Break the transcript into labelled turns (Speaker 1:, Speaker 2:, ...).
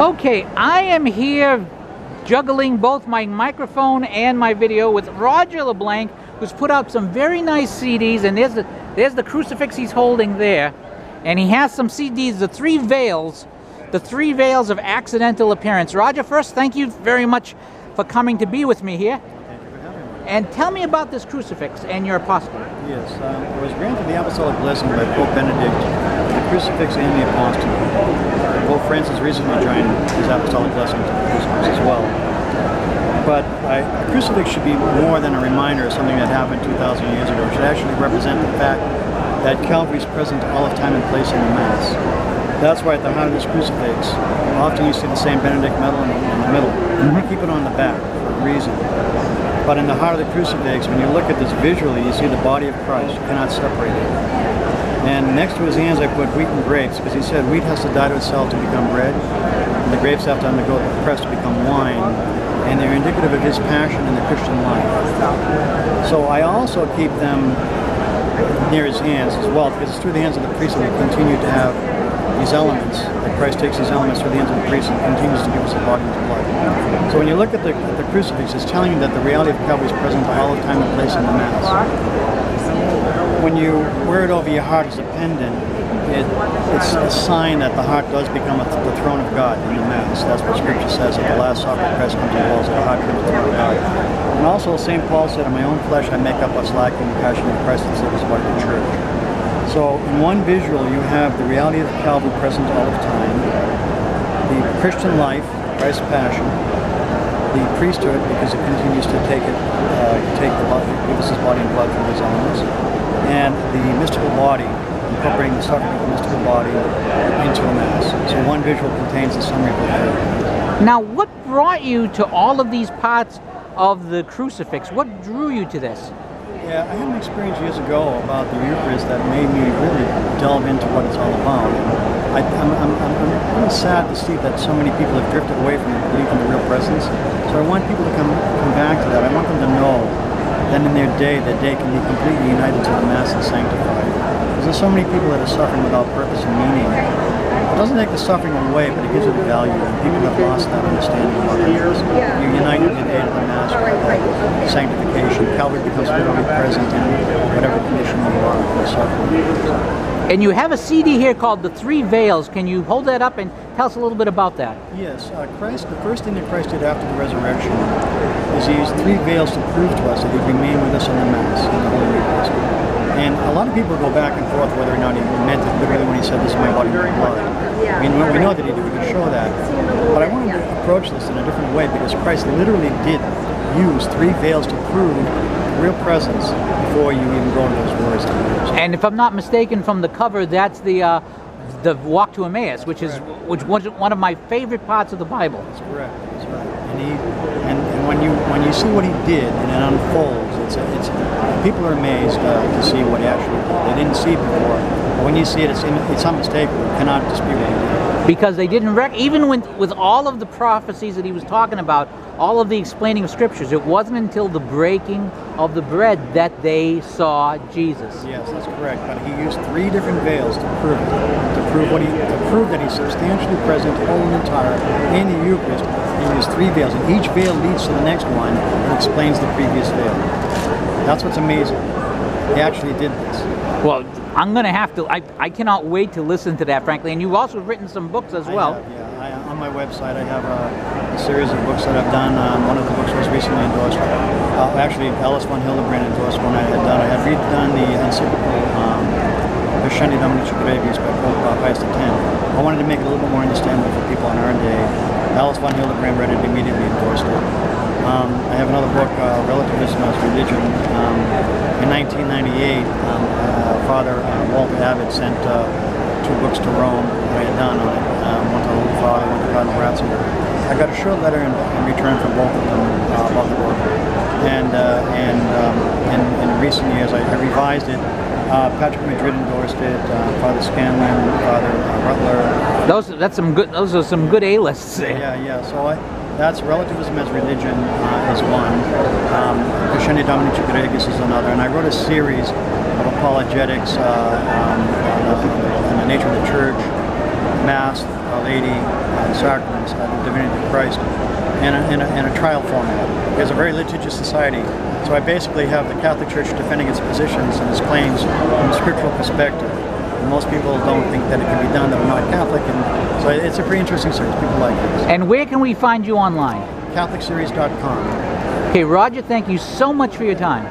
Speaker 1: Okay, I am here juggling both my microphone and my video with Roger Leblanc, who's put out some very nice CDs, and there's the crucifix he's holding there, and he has some CDs, the three veils of accidental appearance. Roger, first, thank you very much for coming to be with me here.
Speaker 2: Thank you for having me.
Speaker 1: And tell me about this crucifix and your apostolate.
Speaker 2: Yes, I was granted the Apostolic blessing by Pope Benedict, the crucifix and the apostolate. Pope Francis recently joined his apostolic blessing to the crucifix as well. But a crucifix should be more than a reminder of something that happened 2,000 years ago. It should actually represent the fact that Calvary is present all of time and place in the Mass. That's why at the heart of this crucifix, often you see the St. Benedict medal in the middle. We keep it on the back for a reason. But in the heart of the crucifix, when you look at this visually, you see the body of Christ. You cannot separate it. And next to his hands I put wheat and grapes, because he said wheat has to die to itself to become bread, and the grapes have to undergo the press to become wine, and they're indicative of his passion in the Christian life. So I also keep them near his hands as well, because it's through the hands of the priest that we continue to have these elements, that Christ takes these elements through the hands of the priest and continues to give us the body and the blood. So when you look at the crucifix, it's telling you that the reality of Calvary is present all the time and place in the Mass. When you wear it over your heart as a pendant, it's a sign that the heart does become the throne of God in the Mass. That's what Scripture says, at the last supper Christ comes to the walls, the heart becomes the throne of God. And also St. Paul said, in my own flesh I make up what's lacking the passion of Christ and save his body the church. So in one visual you have the reality of Calvary present all of time, the Christian life, Christ's passion, the priesthood, because it continues to take the body, give us his body and blood from his elements, and the mystical body, incorporating the suffering of the mystical body into the Mass. So one visual contains the summary of the faith.
Speaker 1: Now, what brought you to all of these parts of the crucifix? What drew you to this?
Speaker 2: Yeah, I had an experience years ago about the Eucharist that made me really delve into what it's all about. I'm really sad to see that so many people have drifted away from belief in the real presence. So I want people to come back to that. I want them to know that in their day, that they can be completely united to the Mass and sanctified. Because there's so many people that are suffering without purpose and meaning. It doesn't take the suffering away, but it gives it value, and people have lost that understanding of what it is. You unite in the day of the Mass with sanctification. Calvary becomes literally present in whatever condition you are in suffering.
Speaker 1: And you have a CD here called The Three Veils. Can you hold that up and tell us a little bit about that?
Speaker 2: Yes, Christ, the first thing that Christ did after the resurrection is he used three veils to prove to us that he'd remain with us in the Mass, in the Holy Eucharist. And a lot of people go back and forth whether or not he meant it literally when he said, "This is my body and my blood." I mean, we know that he did, we can show that. But I wanted to approach this in a different way, because Christ literally did use three veils to prove the real presence before you even go to those words.
Speaker 1: And if I'm not mistaken, from the cover, that's the walk to Emmaus, which was one of my favorite parts of the Bible.
Speaker 2: That's correct. That's right. And when you see what he did and it unfolds, it's people are amazed to see what he actually did. They didn't see it before, but when you see it, it's unmistakable. You cannot dispute what he did.
Speaker 1: Because they didn't even with all of the prophecies that he was talking about, all of the explaining of scriptures, it wasn't until the breaking of the bread that they saw Jesus.
Speaker 2: Yes, that's correct. But he used three different veils to prove it, to prove that he's substantially present, whole and entire in the Eucharist. He used three veils, and each veil leads to the next one and explains the previous veil. That's what's amazing. He actually did this.
Speaker 1: Well, I'm going to have to, I cannot wait to listen to that, frankly. And you've also written some books as well.
Speaker 2: On my website I have a series of books that I've done. One of the books was recently endorsed. Actually, Alice von Hildebrand endorsed one I had done. I had redone the encyclical Crucifix by Pope Pius X. I wanted to make it a little bit more understandable for people in our day. Alice von Hildebrand read it, immediately endorsed it. I have another book, Relativism as Religion. In 1998, Father Walter Abbott sent 2 books to Rome that I had done on it. One to the Holy Father, one to Cardinal Ratzinger. I got a short letter in return from both of them about the book. And in recent years, I revised it. Patrick Madrid endorsed it. Father Scanlon, Father Rutler.
Speaker 1: Those are some good A-lists.
Speaker 2: Yeah. So that's Relativism as Religion is one. Crescendi Dominici Gregis is another. And I wrote a series of apologetics on the nature of the Church, Mass, Our Lady, the sacraments, the divinity of Christ, in a trial format. It's a very litigious society. So I basically have the Catholic Church defending its positions and its claims from a scriptural perspective. And most people don't think that it can be done that are not Catholic, and so it's a pretty interesting series. People like this.
Speaker 1: And where can we find you online?
Speaker 2: CatholicSeries.com.
Speaker 1: Okay, Roger, thank you so much for your time.